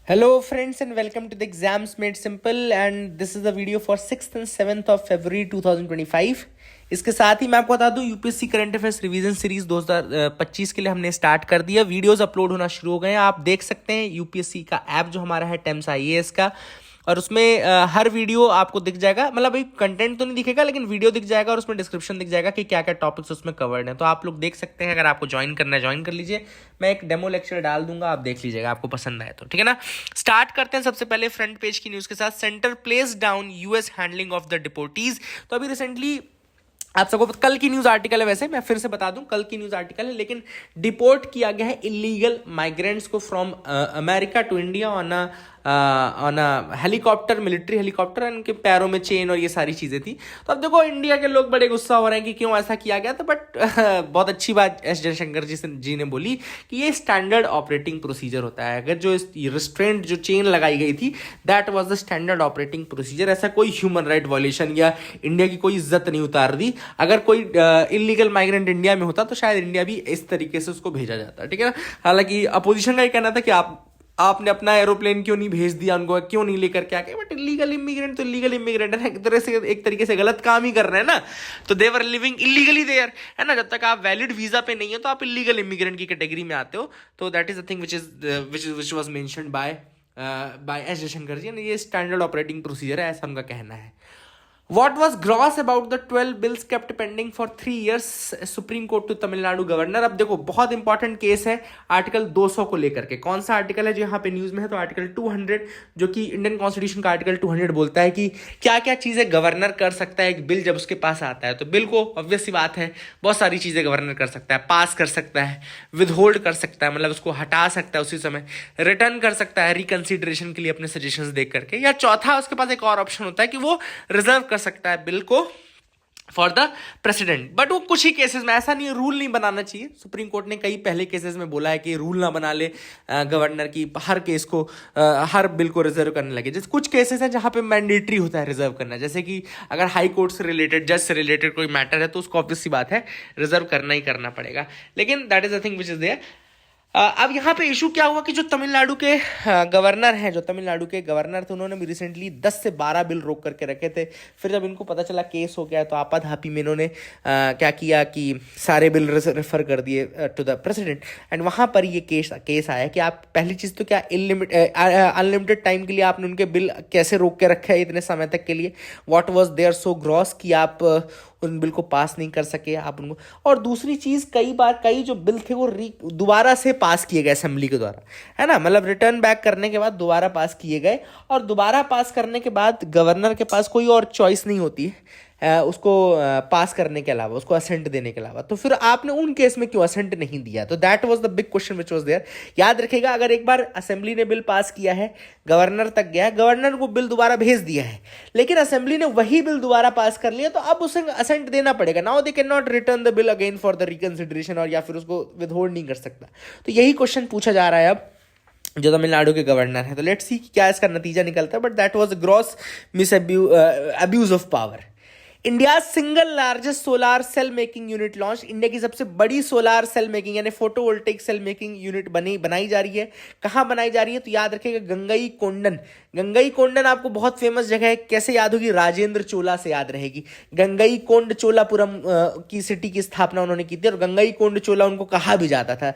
Hello friends and welcome to the Exams Made Simple and this is the video for 6th and 7th of February 2025। इसके साथ ही मैं आपको बता दूं UPSC current affairs revision series 2025 के लिए हमने स्टार्ट कर दिया। वीडियोस अपलोड होना शुरू हो गए हैं। आप देख सकते हैं यूपीएससी का ऐप जो हमारा है टेम्स आईएएस का, और उसमें हर वीडियो आपको दिख जाएगा। मतलब एक कंटेंट तो नहीं दिखेगा लेकिन वीडियो दिख जाएगा और उसमें डिस्क्रिप्शन दिख जाएगा कि क्या क्या टॉपिक्स उसमें कवर्ड हैं। तो आप लोग देख सकते हैं। अगर आपको ज्वाइन करना है ज्वाइन कर लीजिए। मैं एक डेमो लेक्चर डाल दूंगा, आप देख लीजिएगा, आपको पसंद आए तो। ठीक है ना। स्टार्ट करते हैं सबसे पहले फ्रंट पेज की न्यूज़ के साथ। Centre place down US handling of the deportees. तो अभी रिसेंटली आप सबको कल की न्यूज आर्टिकल है, वैसे मैं फिर से बता दूं कल की न्यूज आर्टिकल है, लेकिन डिपोर्ट किया गया है इलीगल माइग्रेंट्स को from America to India on a helicopter, military helicopter. उनके पैरों में चेन और ये सारी चीजें थी। तो अब देखो इंडिया के लोग बड़े गुस्सा हो रहे हैं कि क्यों ऐसा किया गया। तो बट बहुत अच्छी बात एस जयशंकर जी ने बोली कि ये स्टैंडर्ड ऑपरेटिंग प्रोसीजर होता है। अगर जो रिस्ट्रेंट जो चेन लगाई गई थी that was the standard operating procedure. ऐसा कोई ह्यूमन राइट वायलेशन या इंडिया की कोई इज्जत नहीं उतार दी। अगर कोई इलीगल माइग्रेंट इंडिया में होता तो शायद इंडिया भी इस तरीके से उसको भेजा जाता। ठीक है ना। हालांकि अपोजिशन का ये कहना था कि आपने अपना एरोप्लेन क्यों नहीं भेज दिया उनको, क्यों नहीं लेकर के आके। बट इलीगल इमिग्रेंट तो इलीगल इमिग्रेंट है, एक तरीके से गलत काम ही कर रहे हैं ना। तो देवर लिविंग इलीगली देयर, है ना। जब तक आप वैलिड वीजा पे नहीं हो तो आप इलीगल इमिग्रेंट की कैटेगरी में आते हो। तो that is the thing which was mentioned by S Jaishankar ji. ये स्टैंडर्ड ऑपरेटिंग प्रोसीजर है, ऐसा उनका कहना है। What was gross about the 12 bills kept pending for 3 years? Supreme Court to Tamil Nadu governor. अब देखो बहुत इंपॉर्टेंट केस है आर्टिकल 200 को लेकर के। कौन सा आर्टिकल है जो यहाँ पे न्यूज में है? तो आर्टिकल 200, जो कि इंडियन कॉन्स्टिट्यूशन का आर्टिकल 200 बोलता है कि क्या क्या चीजें गवर्नर कर सकता है एक बिल जब उसके पास आता है। तो बिल को ऑब्वियस सी बात है बहुत सारी चीजें गवर्नर कर सकता है। पास कर सकता है, विदहोल्ड कर सकता है, मतलब उसको हटा सकता है उसी समय, रिटर्न कर सकता है रिकंसिडरेशन के लिए अपने सजेशंस देख करके, या चौथा उसके पास एक और ऑप्शन होता है कि वो रिजर्व कर सकता है बिल को फॉर द प्रेसिडेंट। बट वो कुछ ही केसेस में, ऐसा नहीं रूल नहीं बनाना चाहिए। सुप्रीम कोर्ट ने कई पहले केसेस में बोला है कि रूल ना बना ले गवर्नर की हर केस को, हर बिल को रिजर्व करने लगे। जैसे कुछ केसेस हैं जहां पे मैंडेटरी होता है रिजर्व करना, जैसे कि अगर हाई कोर्ट से रिलेटेड, जज से रिलेटेड कोई मैटर है तो उसको ऑब्वियस सी बात है रिजर्व करना ही करना पड़ेगा। लेकिन that is the thing which is there. अब यहाँ पे इशू क्या हुआ कि जो तमिलनाडु के गवर्नर हैं, जो तमिलनाडु के गवर्नर थे, उन्होंने भी रिसेंटली 10 से 12 बिल रोक करके रखे थे। फिर जब इनको पता चला केस हो गया तो आपाधापी में इन्होंने क्या किया कि सारे बिल रेफर कर दिए टू द प्रेसिडेंट। एंड वहाँ पर ये केस आया कि आप पहली चीज़ तो क्या अनलिमिटेड टाइम के लिए आपने उनके बिल कैसे रोक के रखा है इतने समय तक के लिए। What was there so gross कि आप उन बिल को पास नहीं कर सके आप उनको। और दूसरी चीज़, कई जो बिल थे वो दोबारा से पास किए गए असेंबली के द्वारा, है ना। मतलब रिटर्न बैक करने के बाद दोबारा पास किए गए, और दोबारा पास करने के बाद गवर्नर के पास कोई और चॉइस नहीं होती है उसको पास करने के अलावा, उसको असेंट देने के अलावा। तो फिर आपने उन केस में क्यों असेंट नहीं दिया? तो that was the big question which was there. याद रखिएगा, अगर एक बार असेंबली ने बिल पास किया है, गवर्नर तक गया, गवर्नर को बिल दोबारा भेज दिया है, लेकिन असेंबली ने वही बिल दोबारा पास कर लिया, तो अब उसे असेंट देना पड़ेगा। Now they can not return the bill again for the reconsideration, और या फिर उसको विदहोल्ड नहीं कर सकता। तो यही क्वेश्चन पूछा जा रहा है अब जो तमिलनाडु के गवर्नर है। तो लेट्स सी क्या इसका नतीजा निकलता है। But that was gross miss abuse of power. India single largest solar cell making unit launch. India की सबसे बड़ी सोलार सेल मेकिंग यानी फोटोवोल्टेइक सेल मेकिंग यूनिट बनाई जा रही है। कहाँ बनाई जा रही है? तो याद रखिएगा गंगई कोंडन। गंगई कोंडन आपको बहुत फेमस जगह है, कैसे याद होगी? राजेंद्र चोला से याद रहेगी। गंगई कोंड चोलापुरम की सिटी की स्थापना उन्होंने की थी, और गंगई कोंड चोला उनको कहा भी जाता था।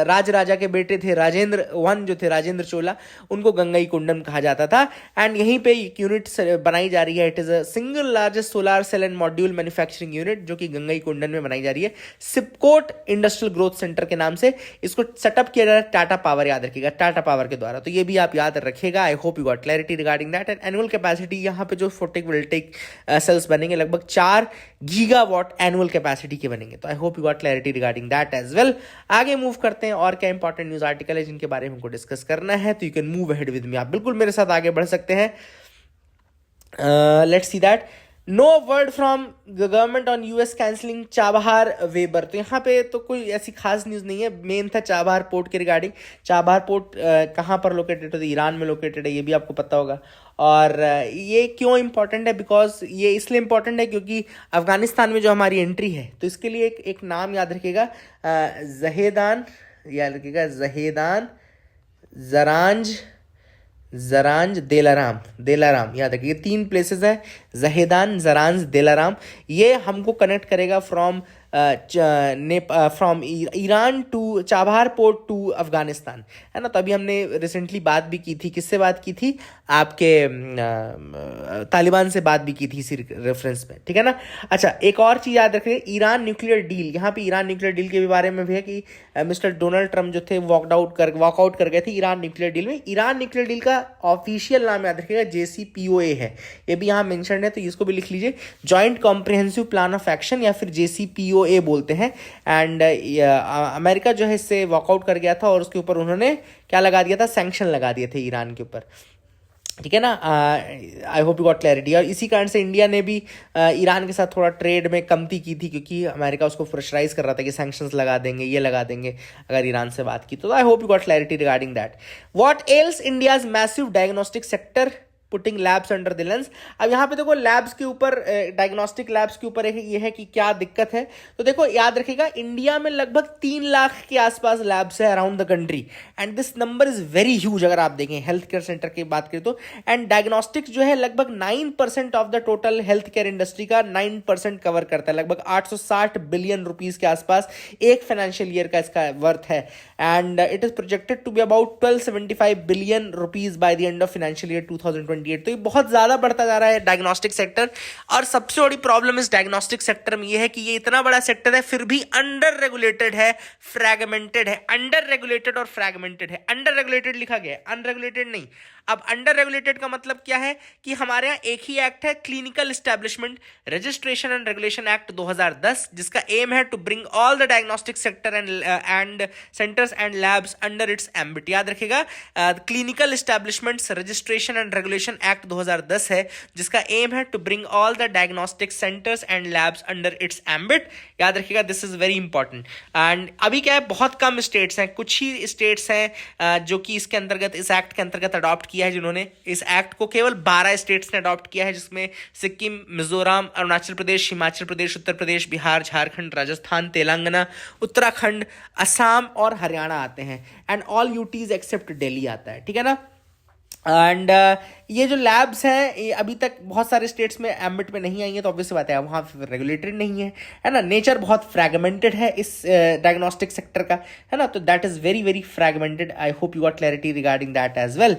राजा के बेटे थे राजेंद्र वन, जो थे राजेंद्र चोला, उनको गंगई कोंडन कहा जाता था। एंड यहीं पे यूनिट बनाई जा रही है। It is a single largest solar cell and module manufacturing unit, जो कि गंगई कोंडन में बनाई जा रही है, सिपकोट इंडस्ट्रियल ग्रोथ सेंटर के नाम से। इसको सेटअप किया जा रहा है टाटा पावर, याद रखिएगा, टाटा पावर के द्वारा। तो ये भी आप याद रखिएगा। आई hope you got clarity regarding that. And annual capacity यहाँ पे जो फोटोवोल्टेइक सेल्स बनेंगे लगभग 4 गीगावाट एनुअल कैपेसिटी के बनेंगे। तो I hope you got clarity regarding that as well. आगे मूव करते हैं, और क्या इंपॉर्टेंट न्यूज आर्टिकल है जिनके बारे में हमको डिस्कस करना है। तो you can move ahead with me, आप बिल्कुल मेरे साथ आगे बढ़ सकते हैं। Let's see that. No word from government on US cancelling Chabahar waiver. तो यहाँ पे तो कोई ऐसी खास न्यूज़ नहीं है। मेन था चाबहार पोर्ट के रिगार्डिंग। चाबहार पोर्ट कहाँ पर लोकेटेड है? तो ईरान में लोकेटेड है, ये भी आपको पता होगा। और ये क्यों इंपॉर्टेंट है? बिकॉज ये इसलिए इंपॉर्टेंट है क्योंकि अफगानिस्तान में जो हमारी एंट्री है, तो इसके लिए एक नाम याद रखिएगा, जहेदान, याद रखिएगा, जहेदान जरांज जरांज, देलाराम, देलाराम, याद रखिए 3 प्लेसेस है, जहेदान, जरांज, देलाराम। ये हमको कनेक्ट करेगा from from Iran to Chabahar port to Afghanistan, है ना। तो अभी हमने रिसेंटली बात भी की थी, किससे बात की थी, आपके तालिबान से बात भी की थी इसी रेफरेंस में, ठीक है ना। अच्छा, एक और चीज़ याद रखिए, ईरान न्यूक्लियर डील, यहाँ पे ईरान न्यूक्लियर डील के भी बारे में भी है कि मिस्टर डोनाल्ड ट्रंप जो थे वॉकआउट कर गए थे ईरान न्यूक्लियर डील में। ईरान न्यूक्लियर डील का ऑफिशियल नाम याद रखिएगा JCPOA है, ये भी यहाँ मेंशन है, तो इसको भी लिख लीजिए, joint comprehensive plan of action, या फिर JCPOA बोलते हैं। एंड अमेरिका जो है इससे वॉकआउट कर गया था और उसके ऊपर उन्होंने क्या लगा दिया था, सैंक्शन लगा दिए थे ईरान के ऊपर, ठीक है ना। I hope you got clarity. और इसी कारण से इंडिया ने भी ईरान के साथ थोड़ा ट्रेड में कमती की थी, क्योंकि अमेरिका उसको प्रेशराइज कर रहा था कि सैंक्शंस लगा देंगे, ये लगा देंगे अगर ईरान से बात की तो। I hope you got clarity regarding that. What else India's massive diagnostic sector putting labs under the lens. अब यहाँ पे देखो लैब्स के ऊपर, डायग्नोस्टिक लैब्स के ऊपर ये है कि क्या दिक्कत है। तो देखो याद रखिएगा, इंडिया में लगभग 3 लाख के आसपास लैब्स है around the country, and this number is very huge अगर आप देखें हेल्थ केयर सेंटर की बात करें तो। एंड डायग्नोस्टिक्स जो है लगभग 9% of the total health care industry का 9% कवर करता है, लगभग 860 बिलियन रुपीज के आसपास एक फाइनेंशियल ईयर का इसका वर्थ है। And it is projected to be about 1275 billion rupees by the end of financial year 2020। तो ये बहुत ज्यादा बढ़ता जा रहा है डायग्नोस्टिक सेक्टर। और सबसे बड़ी प्रॉब्लम इस डायग्नोस्टिक सेक्टर में ये है कि ये इतना बड़ा सेक्टर है, फिर भी अंडर रेगुलेटेड है, फ्रैगमेंटेड है। अंडर रेगुलेटेड और फ्रैगमेंटेड है, अंडर रेगुलेटेड लिखा गया है, अनरेगुलेटेड नहीं। अब अंडर रेगुलेटेड का मतलब क्या है कि हमारे यहाँ एक ही एक्ट है, clinical establishment registration and regulation act 2010, जिसका एम है to bring all the diagnostic sector and centres and labs under its ambit. याद रखिएगा, clinical establishments registration and regulation act 2010 है, जिसका एम है to bring all the diagnostic centres and labs under its ambit. याद रखिएगा, this is very important. And अभी क्या है, बहुत कम स्टेट्स हैं, कुछ ही स्टेट्स हैं जो कि इसके अंतर्गत, इस एक्ट के अंतर्गत अडॉप्ट किया है, जिन्होंने इस एक्ट को केवल 12 स्टेट्स ने अडॉप्ट किया है, जिसमें सिक्किम, मिजोरम, अरुणाचल प्रदेश, हिमाचल प्रदेश, उत्तर प्रदेश, बिहार, झारखंड, राजस्थान, तेलंगाना, उत्तराखंड, असम और हरियाणा आते हैं। And all UTs except Delhi आता है, ठीक है ना। एंड ये जो लैब्स हैं ये अभी तक बहुत सारे स्टेट्स में एम्बिट में नहीं आई है, तो ऑब्वियसली बात है वहाँ रेगुलेटेड नहीं है ना। नेचर बहुत फ्रैगमेंटेड है इस डायग्नोस्टिक सेक्टर का, है ना। तो that is very very fragmented. I hope you got clarity regarding that as well.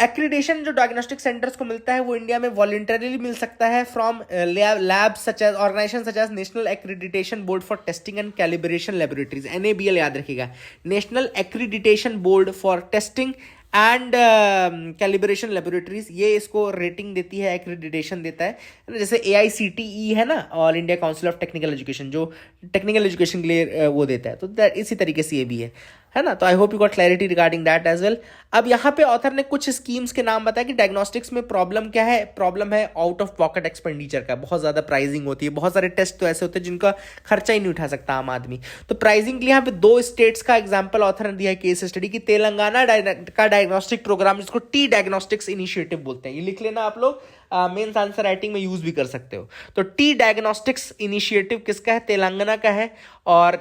Accreditation जो डायग्नोस्टिक सेंटर्स को मिलता है वो इंडिया में वॉलंटरीली मिल सकता है from labs such as organisation such as national accreditation board for testing and calibration laboratories, NABL याद रखिएगा, national accreditation board for testing and calibration laboratories. ये इसको रेटिंग देती है, एक्रेडिटेशन देता है, जैसे AICTE है ना, all India council of technical education, जो टेक्निकल एजुकेशन के लिए वो देता है। तो इसी तरीके से ये भी है ना। तो I hope you got clarity regarding that as well. अब यहाँ पे ऑथर ने कुछ स्कीम्स के नाम बताया कि डायग्नोस्टिक्स में प्रॉब्लम क्या है। प्रॉब्लम है आउट ऑफ पॉकेट एक्सपेंडिचर का, बहुत ज्यादा प्राइसिंग होती है, बहुत सारे टेस्ट तो ऐसे होते हैं जिनका खर्चा ही नहीं उठा सकता आम आदमी। तो प्राइसिंग के लिए यहाँ पे 2 स्टेट्स का एग्जाम्पल ऑथर ने दिया है केस स्टडी की। तेलंगाना का डायग्नोस्टिक प्रोग्राम, जिसको T डायग्नोस्टिक्स इनिशिएटिव बोलते हैं, ये लिख लेना आप लोग, मेंस आंसर राइटिंग में यूज भी कर सकते हो। तो T डायग्नोस्टिक्स इनिशिएटिव किसका है, तेलंगाना का है। और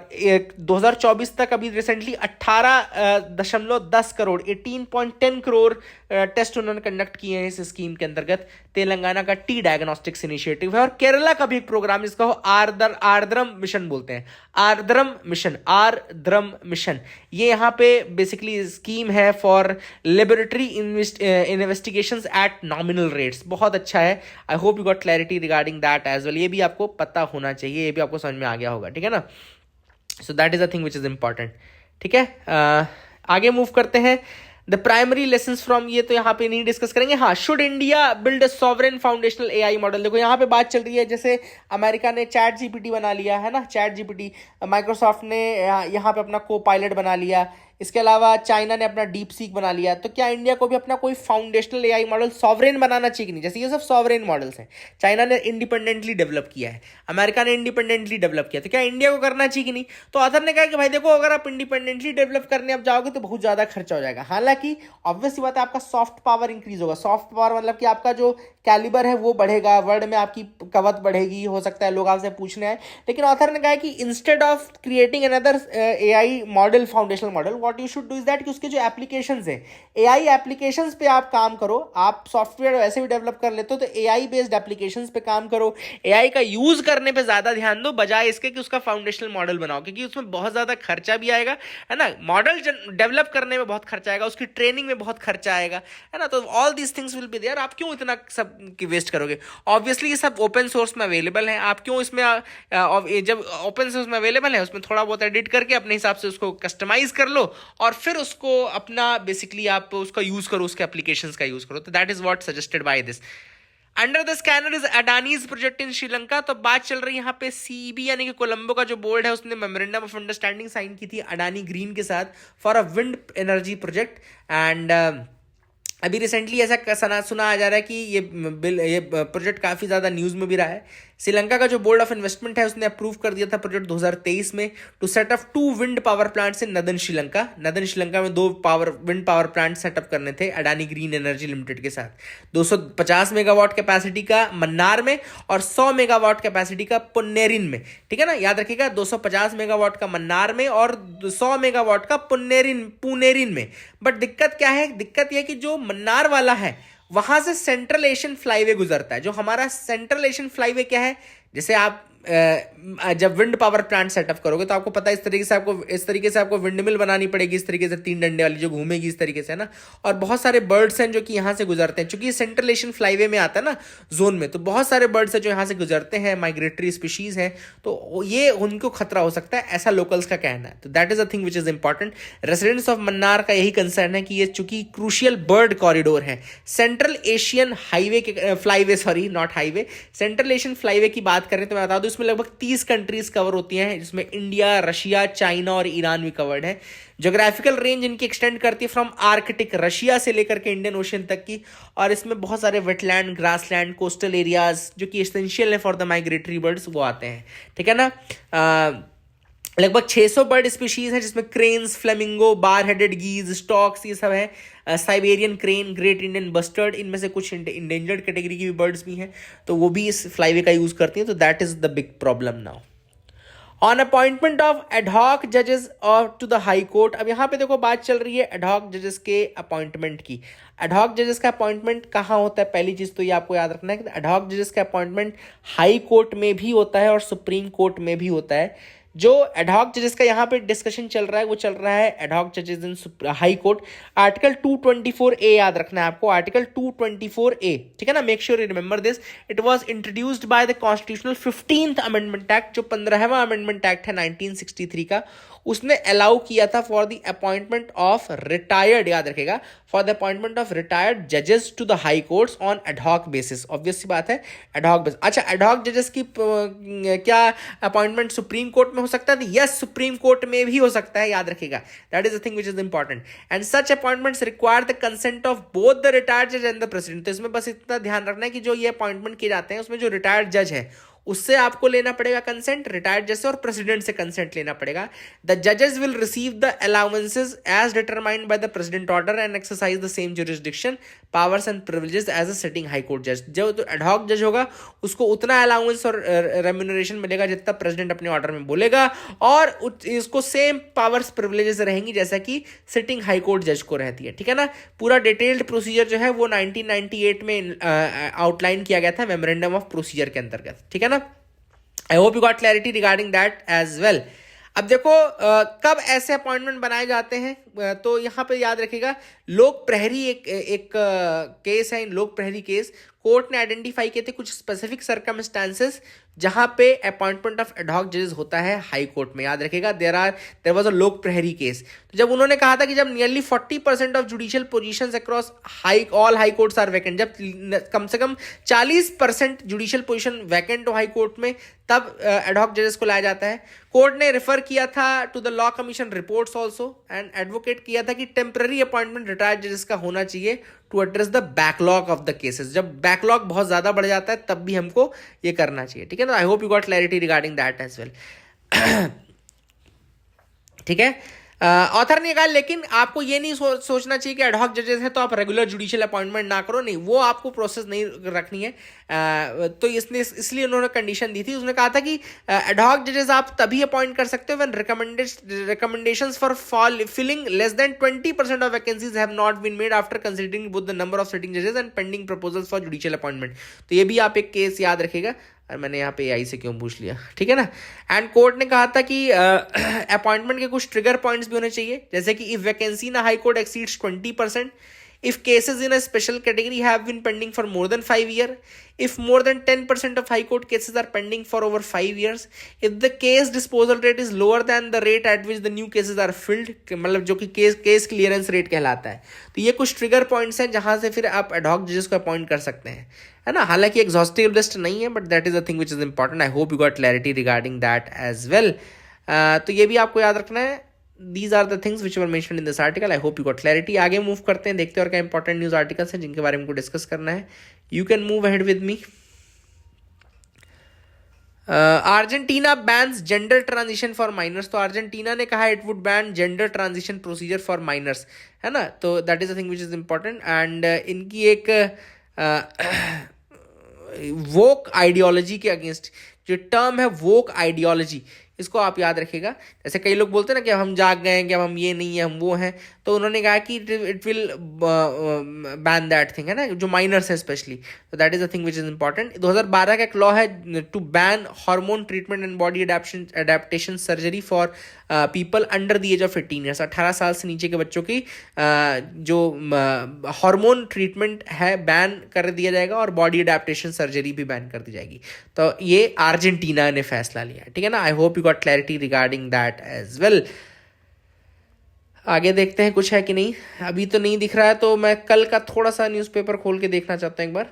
2024 तक अभी रिसेंटली 18.10 करोड़ 18.10 करोड़ टेस्ट उन्होंने कंडक्ट किए हैं इस स्कीम के अंतर्गत। तेलंगाना का T डायग्नोस्टिक्स इनिशिएटिव है। और केरला का भी एक प्रोग्राम जिसका हो आर्द्रम मिशन बोलते हैं, आर्द्रम मिशन। ये यहाँ पे बेसिकली स्कीम है for laboratory investigations at nominal rates, बहुत अच्छा है। I hope you got clarity regarding that as well. ये भी आपको पता होना चाहिए, ये भी आपको समझ में आ गया होगा, ठीक है ना। So that is a thing which is important, ठीक है। आगे मूव करते हैं। द प्राइमरी लेसन्स फ्रॉम, ये तो यहाँ पे नहीं डिस्कस करेंगे। हाँ, should India build a sovereign foundational AI model. देखो यहाँ पे बात चल रही है, जैसे अमेरिका ने ChatGPT बना लिया है ना, ChatGPT, माइक्रोसॉफ्ट ने यहाँ पे अपना को-पायलट बना लिया, इसके अलावा चाइना ने अपना DeepSeek बना लिया। तो क्या इंडिया को भी अपना कोई फाउंडेशनल AI मॉडल सॉवरेन बनाना चाहिए कि नहीं। जैसे ये सब सॉवरेन मॉडल्स हैं, चाइना ने इंडिपेंडेंटली डेवलप किया है, अमेरिका ने इंडिपेंडेंटली डेवलप किया, तो क्या इंडिया को करना चाहिए कि नहीं। तो ऑथर ने कहा कि भाई देखो, अगर आप इंडिपेंडेंटली डेवलप करने आप जाओगे तो बहुत ज्यादा खर्चा हो जाएगा। हालांकि ऑब्वियसली बात है, आपका सॉफ्ट पावर इंक्रीज होगा। सॉफ्ट पावर मतलब कि आपका जो कैलिबर है वो बढ़ेगा, वर्ल्ड में आपकी कवत बढ़ेगी, हो सकता है लोग आपसे पूछने आए। लेकिन ऑथर ने कहा कि instead of creating another AI model, foundational model, what you should do is that कि उसके जो एप्लीकेशंस है, एआई एप्लीकेशंस पे आप काम करो। आप सॉफ्टवेयर वैसे भी डेवलप कर लेते हो तो एआई बेस्ड एप्लीकेशंस पे काम करो, एआई का यूज करने पे ज्यादा ध्यान दो बजाय इसके कि उसका फाउंडेशनल मॉडल बनाओ, क्योंकि उसमें बहुत ज्यादा खर्चा भी आएगा, है ना। मॉडल डेवलप करने में बहुत खर्चा आएगा, उसकी ट्रेनिंग में बहुत खर्चा आएगा, है ना। तो all these things will be there. आप क्यों इतना सब की वेस्ट करोगे? ऑब्वियसली ये सब ओपन सोर्स में अवेलेबल है, आप क्यों इसमें जब ओपन सोर्स में अवेलेबल है उसमें थोड़ा बहुत एडिट करके अपने हिसाब से उसको कस्टमाइज कर लो और फिर उसको अपना बेसिकली आप उसका यूज करो, उसके एप्लीकेशंस का यूज करो। तो that is what suggested by this. Under the scanner is Adanis project in Sri Lanka. तो बात चल रही है यहाँ पे सीईबी यानी कि कोलंबो का जो बोर्ड है उसने मेमोरेंडम ऑफ अंडरस्टैंडिंग साइन की थी अडानी ग्रीन के साथ for a wind energy project. And अभी रिसेंटली ऐसा सुना आ जा रहा है कि ये प्रोजेक्ट काफ़ी ज़्यादा न्यूज़ में भी रहा है। श्रीलंका का जो बोर्ड ऑफ इन्वेस्टमेंट है उसने अप्रूव कर दिया था प्रोजेक्ट 2023 में to set up 2 wind power plants in northern Sri Lanka. Northern Sri Lanka में 2 विंड पावर प्लांट सेटअप करने थे अडानी ग्रीन एनर्जी लिमिटेड के साथ। 250 मेगावाट कैपेसिटी का मन्नार में और 100 मेगावाट कैपेसिटी का पुन्नेरिन में, ठीक है ना। याद रखिएगा 250 मेगावाट का मन्नार में और 100 मेगावाट का पुनेरिन में। बट दिक्कत क्या है? दिक्कत यह कि जो मन्नार वाला है वहां से सेंट्रल एशियन फ्लाईवे गुजरता है। जो हमारा सेंट्रल एशियन फ्लाईवे क्या है, जैसे आप जब विंड पावर प्लांट सेटअप करोगे तो आपको पता है इस तरीके से आपको विंड मिल बनानी पड़ेगी, इस तरीके से 3 डंडे वाली जो घूमेगी इस तरीके से, है ना। और बहुत सारे बर्ड्स हैं जो कि यहाँ से गुजरते हैं, क्योंकि सेंट्रल एशियन फ्लाईवे में आता है ना जोन में, तो बहुत सारे बर्ड्स हैं जो यहाँ से गुजरते हैं, माइग्रेटरी स्पीशीज हैं, तो ये उनको खतरा हो सकता है, ऐसा लोकल्स का कहना है। तो that is a thing which is important. Residents of Mannar का यही कंसर्न है कि ये चूंकि क्रूशियल बर्ड कॉरिडोर है, सेंट्रल एशियन हाईवे के flyway, sorry not highway, central Asian flyway की बात करें तो मैं बता दूं इसमें लगभग 30 कंट्रीज कवर होती हैं, जिसमें इंडिया, रशिया, चाइना और ईरान भी कवर्ड है। ज्योग्राफिकल रेंज इनकी एक्सटेंड करती है फ्रॉम आर्कटिक रशिया से लेकर के इंडियन ओशन तक की, और इसमें बहुत सारे वेटलैंड, ग्रासलैंड, कोस्टल एरियाज जो कि एसेंशियल है फॉर द माइग्रेटरी बर्ड्स वो आते हैं, ठीक है ना। लगभग 600 बर्ड स्पीशीज है जिसमें cranes, flamingo, bar headed गीज, stocks, ये सब है। Siberian crane, great Indian bustard, इनमें से कुछ इंडेंजर्ड कैटेगरी की भी बर्ड्स भी हैं, तो वो भी इस फ्लाईवे का यूज करती हैं। तो that is the big problem now. On appointment of ad hoc जजेस और टू द हाई कोर्ट। अब यहाँ पे देखो बात चल रही है एडहॉक जजेस के अपॉइंटमेंट की। एडहॉक जजेस का अपॉइंटमेंट कहाँ होता है? पहली चीज तो ये आपको याद रखना है कि एडहॉक जजेस का अपॉइंटमेंट हाई कोर्ट में भी होता है और सुप्रीम कोर्ट में भी होता है। जो एडहॉक जजेस का यहाँ पे डिस्कशन चल रहा है वो चल रहा है एडहॉक जजेस इन हाई कोर्ट। आर्टिकल 224A याद रखना है आपको, आर्टिकल 224A, ठीक है ना। Make sure you remember this. It was introduced by the constitutional 15th amendment act, जो 15वां अमेंडमेंट एक्ट है 1963 का, उसने अलाउ किया था for the appointment of retired, याद रखेगा, for the appointment of retired जजेस to the high courts on ad hoc basis. Obvious सी बात है एडहॉक बेसिस। अच्छा, एडहॉक जजेस की क्या अपॉइंटमेंट सुप्रीम कोर्ट में हो सकता है? यस, सुप्रीम कोर्ट में भी हो सकता है, याद रखेगा। That is the thing which is important. And such appointments require the consent of both the retired जज एंड द प्रेसिडेंट। तो इसमें बस इतना ध्यान रखना है कि जो ये अपॉइंटमेंट किए जाते हैं उसमें जो रिटायर्ड जज है उससे आपको लेना पड़ेगा कंसेंट, रिटायर्ड जज से, और प्रेसिडेंट से कंसेंट लेना पड़ेगा। द जजेस will receive the allowances as determined by the president order and exercise the same jurisdiction, powers and privileges as a sitting high court जज। जो तो एडहॉक जज होगा उसको उतना अलाउंस और रेम्यूनरेशन मिलेगा जितना प्रेसिडेंट अपने ऑर्डर में बोलेगा, और इसको सेम पावर्स प्रिविलेजेस रहेंगी जैसा कि सिटिंग हाई कोर्ट जज को रहती है, ठीक है ना। पूरा डिटेल्ड प्रोसीजर जो है वो 1998 में आउटलाइन किया गया था मेमोरेंडम ऑफ प्रोसीजर के अंतर्गत, ठीक है ना। I hope you got clarity regarding that as well. अब देखो कब ऐसे अपॉइंटमेंट बनाए जाते हैं, तो यहाँ पे याद रखिएगा लोक प्रहरी एक केस है। इन लोक प्रहरी केस कोर्ट ने आइडेंटिफाई किए थे कुछ स्पेसिफिक सर्कमस्टांसेस जहां पे अपॉइंटमेंट ऑफ एडहॉक जजेस होता है हाई कोर्ट में। याद रखिएगा देयर वाज अ लोक प्रहरी केस। तो जब उन्होंने कहा था कि जब nearly 40% of judicial positions across all high courts are vacant, जब कम से कम 40% जुडिशियल पोजीशन वैकेंट हो हाई कोर्ट में, तब एडहॉक जजेस को लाया जाता है। कोर्ट ने रेफर किया था to the law commission reports also and advocate किया था कि टेम्पररी अपॉइंटमेंट रिटायर्ड जजेस का होना चाहिए to address the backlog of the cases. जब बैकलॉग बहुत ज्यादा बढ़ जाता है तब भी हमको ये करना चाहिए, ठीक है ना। I hope you got clarity regarding that as well, ठीक है। ऑथर ने कहा लेकिन आपको ये नहीं सोचना चाहिए कि एडहॉक जजेस हैं तो आप रेगुलर जुडिशियल अपॉइंटमेंट ना करो, नहीं, वो आपको प्रोसेस नहीं रखनी है। तो इसलिए उन्होंने कंडीशन दी थी, उसने कहा था कि एडहॉक जजेस आप तभी अपॉइंट कर सकते हो when recommendations for filling less than 20% of vacancies have not been made after considering both the number of sitting जजेस and pending proposals for judicial appointment. तो ये भी आप एक केस याद रखिएगा। और मैंने यहाँ पे एआई से क्यों पूछ लिया, ठीक है ना। एंड कोर्ट ने कहा था कि अपॉइंटमेंट के कुछ ट्रिगर पॉइंट्स भी होने चाहिए, जैसे कि if vacancy in high court exceeds 20%, if cases in a special category have been pending for more than 5 years, if more than 10% of high court cases are pending for over 5 years, if the case disposal rate is lower than the rate at which the new cases are filled, मतलब जो कि case clearance rate कहलाता है। तो ये कुछ trigger points हैं जहां से फिर आप एडहॉक जजेस को अपॉइंट कर सकते हैं, है ना। हालांकि एग्जॉस्टिव लिस्ट नहीं है, but that is a thing which is important. I hope you got clarity regarding that as well. तो ये भी आपको याद रखना है। These are the things which were mentioned in this article. I hope you got clarity. आगे move करते हैं, देखते हैं और क्या इंपॉर्टेंट न्यूज आर्टिकल्स हैं जिनके बारे में डिस्कस करना है। You can move ahead with me. Argentina bans gender transition for minors. तो अर्जेंटीना ने कहा it would ban gender transition procedure for minors, है ना। तो that is a thing which is important. And इनकी एक वोक आइडियोलॉजी के against जो टर्म है वोक आइडियोलॉजी, इसको आप याद रखिएगा। जैसे कई लोग बोलते हैं ना कि अब हम जाग गए हैं, कि अब हम ये नहीं है हम वो हैं, तो उन्होंने कहा कि it will ban that thing, है ना, जो माइनर्स है स्पेशली। तो that is a thing which is important. 2012 का एक लॉ है to ban hormone treatment and body adaptation surgery for people under the age of 18 years. 18 साल से नीचे के बच्चों की जो हार्मोन ट्रीटमेंट है बैन कर दिया जाएगा और बॉडी अडेप्टेशन सर्जरी भी बैन कर दी जाएगी। तो ये अर्जेंटीना ने फैसला लिया, ठीक है ना। I hope you got clarity regarding that as well. आगे देखते हैं कुछ है कि नहीं, अभी तो नहीं दिख रहा है, तो मैं कल का थोड़ा सा न्यूज़पेपर खोल के देखना चाहता हूँ एक बार।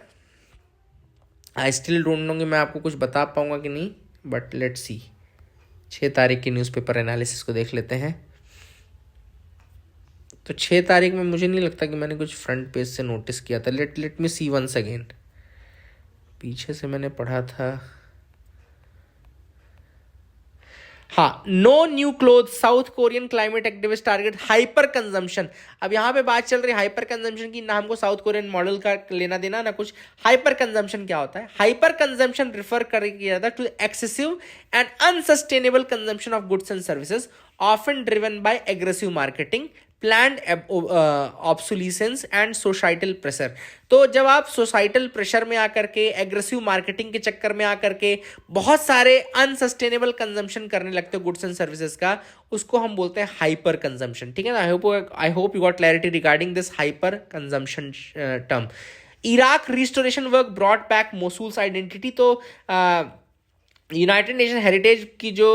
आई स्टिल डोंट नो कि मैं आपको कुछ बता पाऊंगा कि नहीं, बट लेट्स सी। 6 तारीख के न्यूज़पेपर एनालिसिस को देख लेते हैं। तो 6 तारीख में मुझे नहीं लगता कि मैंने कुछ फ्रंट पेज से नोटिस किया था। Let me see once again. पीछे से मैंने पढ़ा था, हाँ, no new cloth, South Korean climate activist target hyper consumption. अब यहाँ पे बात चल रही है हाइपर कंजम्पशन की, ना हमको साउथ कोरियन मॉडल का लेना देना ना कुछ। हाइपर कंजम्पशन क्या होता है? हाइपर कंजम्पशन रिफर किया जाता है to excessive and unsustainable consumption of goods and services often driven by aggressive marketing, planned obsolescence and societal pressure. तो जब आप सोसाइटल प्रेशर में आकर के, एग्रेसिव मार्केटिंग के चक्कर में आकर के बहुत सारे अनसस्टेनेबल कंजम्पशन करने लगते हो गुड्स एंड सर्विसेज का, उसको हम बोलते हैं हाइपर कंजम्पशन, ठीक है ना। I hope you got clarity regarding this hyper consumption term. Iraq restoration work brought back Mosul's identity. तो यूनाइटेड नेशन हेरिटेज की जो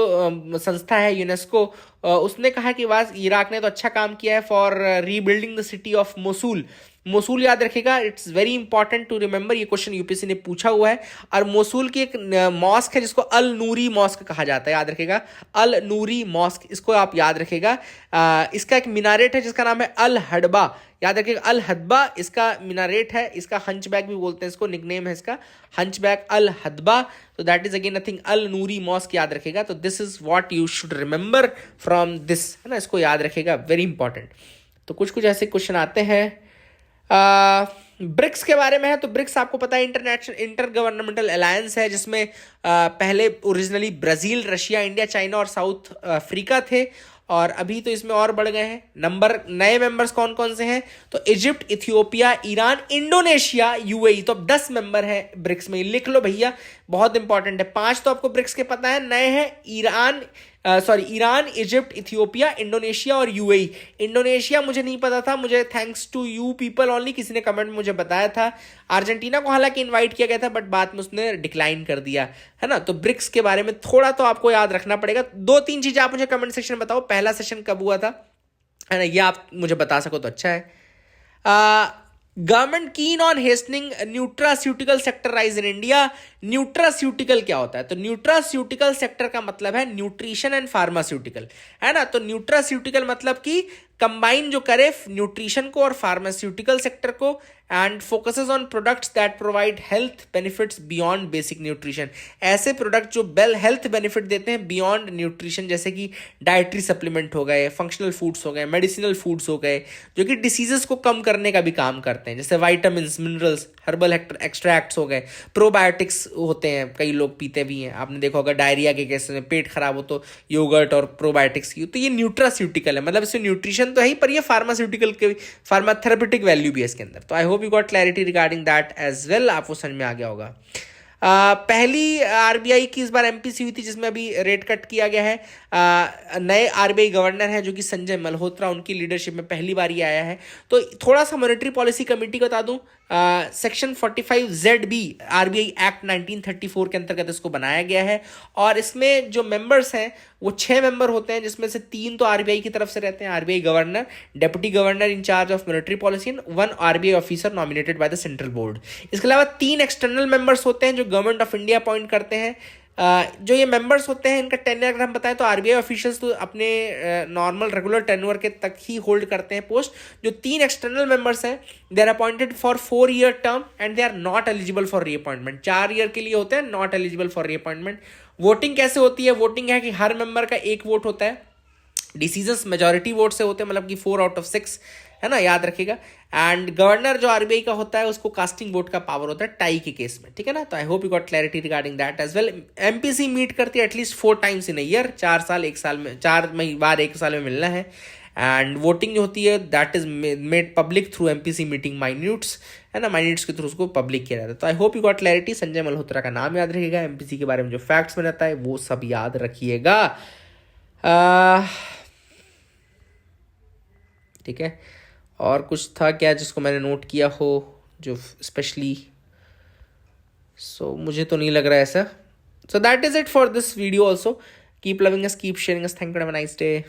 संस्था है यूनेस्को, उसने कहा कि वाज इराक ने तो अच्छा काम किया है for rebuilding the city of Mosul. Mosul याद रखिएगा, it's very important to remember, ये क्वेश्चन यूपीएससी ने पूछा हुआ है। और मोसूल की एक मॉस्क है जिसको अल नूरी मॉस्क कहा जाता है, याद रखिएगा, अल नूरी मॉस्क, इसको आप याद रखिएगा। इसका एक मिनारेट है जिसका नाम है अल हडबा, याद रखिएगा, अल हदबा इसका मिनारेट है। इसका हंचबैक भी बोलते हैं, इसको निकनेम है इसका हंचबैक अल हदबा। तो that is again nothing, Al Nuri mosque याद रखिएगा। तो this is what you should remember from this, है ना, इसको याद रखिएगा, वेरी इंपॉर्टेंट। तो कुछ कुछ ऐसे क्वेश्चन आते हैं। ब्रिक्स के बारे में है, तो ब्रिक्स आपको पता है इंटर गवर्नमेंटल अलायंस है, जिसमें पहले originally Brazil, Russia, India, China और साउथ अफ्रीका थे, और अभी तो इसमें और बढ़ गए हैं। नए मेंबर्स कौन कौन से हैं? तो Egypt, Ethiopia, Iran, Indonesia, UAE. तो अब 10 मेंबर हैं ब्रिक्स में, लिख लो भैया, बहुत इंपॉर्टेंट है। 5 तो आपको ब्रिक्स के पता है, नए हैं ईरान, इजिप्ट, इथियोपिया, इंडोनेशिया और यूएई। इंडोनेशिया मुझे नहीं पता था, मुझे thanks to you people only, किसी ने कमेंट में मुझे बताया था। अर्जेंटीना को हालांकि इनवाइट किया गया था, बट बाद में उसने डिक्लाइन कर दिया, है ना। तो ब्रिक्स के बारे में थोड़ा तो आपको याद रखना पड़ेगा। 2-3 चीजें आप मुझे कमेंट सेक्शन में बताओ, पहला सेशन कब हुआ था, है ना, ये आप मुझे बता सको तो अच्छा है। Government keen on hastening nutraceutical sector rise in India. Nutraceutical क्या होता है? तो न्यूट्रास्यूटिकल सेक्टर का मतलब है न्यूट्रिशन एंड फार्मास्यूटिकल, है ना। तो न्यूट्रास्यूटिकल मतलब कि कंबाइन जो करे न्यूट्रिशन को और फार्मास्यूटिकल सेक्टर को, and focuses on products that provide health benefits beyond basic nutrition. ऐसे प्रोडक्ट जो हेल्थ बेनिफिट देते हैं बियॉन्ड न्यूट्रिशन, जैसे कि डाइटरी सप्लीमेंट हो गए, फंक्शनल फूड्स हो गए, मेडिसिनल फूड्स हो गए, जो कि डिसीजेस को कम करने का भी काम करते हैं, जैसे वाइटामिन, मिनरल्स, हर्बल एक्सट्रैक्ट्स हो गए, प्रोबायोटिक्स होते हैं, कई लोग पीते भी हैं, आपने देखा होगा डायरिया के केस में, पेट खराब हो तो योगर्ट और प्रोबायोटिक्स की। तो ये न्यूट्रास्यूटिकल है, मतलब इसमें न्यूट्रिशन तो है ही, पर ये फार्मास्यूटिकल के फार्माथेरेपेटिक वैल्यू भी है इसके अंदर। तो I hope you got clarity regarding that as well, आपको समझ में आ गया होगा। पहली आरबीआई की इस बार एमपीसी हुई थी जिसमें अभी रेट कट किया गया है। नए आरबीआई गवर्नर हैं जो कि संजय मल्होत्रा, उनकी लीडरशिप में पहली बार ये आया है। तो थोड़ा सा मॉनेटरी पॉलिसी कमेटी बता दूं, सेक्शन 45ZB आरबीआई एक्ट 1934 के अंतर्गत इसको बनाया गया है, और इसमें जो मेंबर्स हैं वो 6 मेंबर होते हैं, जिसमें से 3 तो आरबीआई की तरफ से रहते हैं, RBI governor, deputy governor in charge of monetary policy, and 1 RBI officer nominated by the central board. इसके अलावा 3 एक्सटर्नल मेंबर्स होते हैं जो गवर्नमेंट ऑफ इंडिया अपॉइंट करते हैं। जो ये मेंबर्स होते हैं इनका टेन्योर अगर हम बताएं तो आरबीआई ऑफिशियल्स तो अपने नॉर्मल रेगुलर टेन्योर के तक ही होल्ड करते हैं पोस्ट। जो 3 एक्सटर्नल मेंबर्स हैं they are appointed for 4 year term and they are not eligible for reappointment. 4 year के लिए होते हैं, not eligible for reappointment. Voting कैसे होती है? वोटिंग है कि हर मेंबर का 1 वोट होता है, डिसीजंस मेजॉरिटी वोट से होते हैं, मतलब कि 4 आउट ऑफ 6 है ना, याद रखिएगा। एंड गवर्नर जो आरबीआई का होता है उसको कास्टिंग वोट का पावर होता है टाई के केस में, ठीक है ना। तो I hope you got clarity regarding that as well. MPC meet करती है एटलीस्ट 4 टाइम्स इन ईयर, 4 साल 1 साल में, 4 बार 1 साल में मिलना है। एंड वोटिंग जो होती है that is made public through MPC meeting minutes, है ना, माइन्यूट्स के थ्रू उसको पब्लिक किया जाता है। तो I hope you got clarity. Sanjay Malhotra का नाम याद रखिएगा, एमपीसी के बारे में जो फैक्ट्स में रहता है वो सब याद रखिएगा, ठीक है। और कुछ था क्या जिसको मैंने नोट किया हो जो स्पेशली? सो मुझे तो नहीं लग रहा है ऐसा। So that is it for this video also. Keep loving us, keep sharing us, thank you, have a nice day.